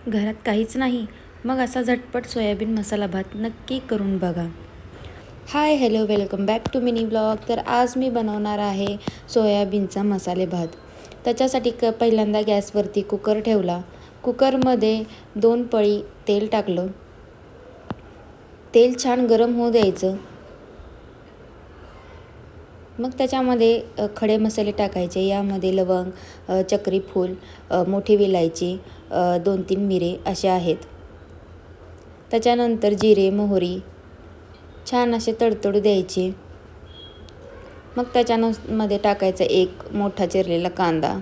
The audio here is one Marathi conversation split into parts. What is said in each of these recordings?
घरात काहीच नाही, मग असा झटपट सोयाबीन मसाला भात नक्की करून बघा. Hi hello welcome back to mini blog. तर आज मी बनवणार आहे सोयाबीनचा मसाले भात. त्याच्यासाठी पहिल्यांदा गॅसवरती कुकर ठेवला. कुकरमध्ये 2 पळी तेल टाकलं. तेल छान गरम होऊ द्यायचं. मग त्याच्यामध्ये खडे मसाले टाकायचे. यामध्ये लवंग, चक्री फूल, मोठी विलायची, 2-3 मिरे असे आहेत. त्याच्यानंतर जिरे, मोहरी छान असे तडतडू द्यायचे. मग त्याच्यामध्ये टाकायचा एक मोठा चिरलेला कांदा.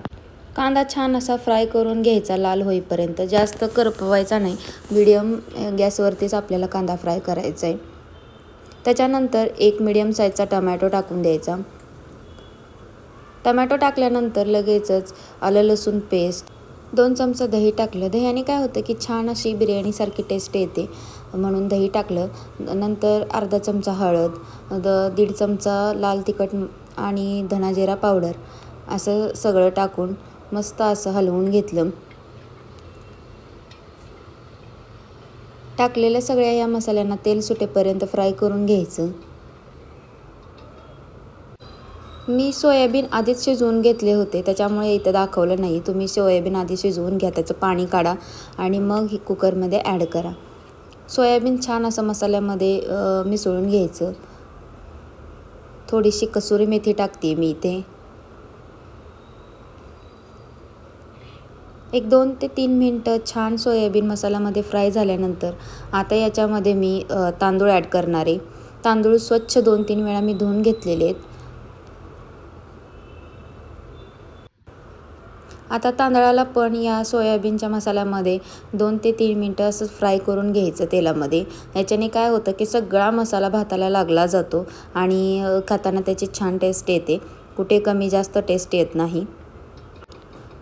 कांदा छान असा फ्राय करून घ्यायचा लाल होईपर्यंत. जास्त करपवायचा नाही, मीडियम गॅसवरतीच आपल्याला कांदा फ्राय करायचा आहे. त्याच्यानंतर एक मीडियम साईजचा टमॅटो टाकून द्यायचा. टमॅटो टाकल्यानंतर लगेचच आलं लसूण पेस्ट, 2 चमचा दही टाकलं. दह्याने काय होतं की छान अशी बिर्याणीसारखी टेस्ट येते, म्हणून दही टाकलं. नंतर अर्धा चमचा हळद, 1.5 चमचा लाल तिखट आणि धना जिरा पावडर असं सगळं टाकून मस्त असं हलवून घेतलं. टाकलेल्या सगळ्या या मसाल्यांना तेल सुटेपर्यंत फ्राय करून घ्यायचं. मी सोयाबीन आधीच शिजवून घेतले होते, त्याच्यामुळे इथं दाखवलं नाही. तुम्ही सोयाबीन आधी शिजवून घ्या, त्याचं पाणी काढा आणि मग ही कुकरमध्ये ॲड करा. सोयाबीन छान असं मसाल्यामध्ये मिसळून घ्यायचं. थोडीशी कसुरी मेथी टाकते मी इथे. 1-2 ते 3 मिनटं छान सोयाबीन मसाल्यामध्ये फ्राय झाल्यानंतर आता याच्यामध्ये मी तांदूळ ॲड करणार आहे. तांदूळ स्वच्छ 2-3 वेळा मी धुवून घेतलेले आहेत. आता तांदळाला पण या सोयाबीनच्या मसाल्यामध्ये 2 ते 3 मिनटं असं फ्राय करून घ्यायचं तेलामध्ये. याच्याने काय होतं की सगळा मसाला भाताला लागला जातो आणि खाताना त्याची छान टेस्ट येते. कुठे कमी जास्त टेस्ट येत नाही.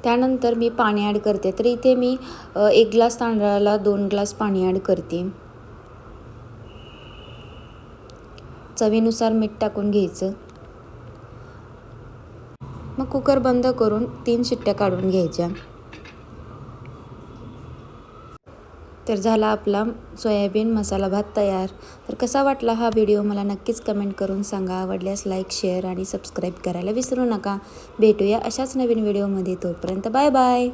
त्यानंतर मी पाणी ॲड करते. तर इथे मी 1 ग्लास तांदळाला 2 ग्लास पाणी ॲड करते. चवीनुसार मीठ टाकून घ्यायचं. मग कुकर बंद करून 3 शिट्ट्या काढून घ्यायच्या. तर झाला आपला सोयाबीन मसाला भात तयार. तर कसा वाटला हा व्हिडिओ मला नक्कीच कमेंट करून सांगा. आवडल्यास लाईक, शेअर आणि सबस्क्राईब करायला विसरू नका. भेटूया अशाच नवीन व्हिडिओमध्ये. तोपर्यंत बाय बाय.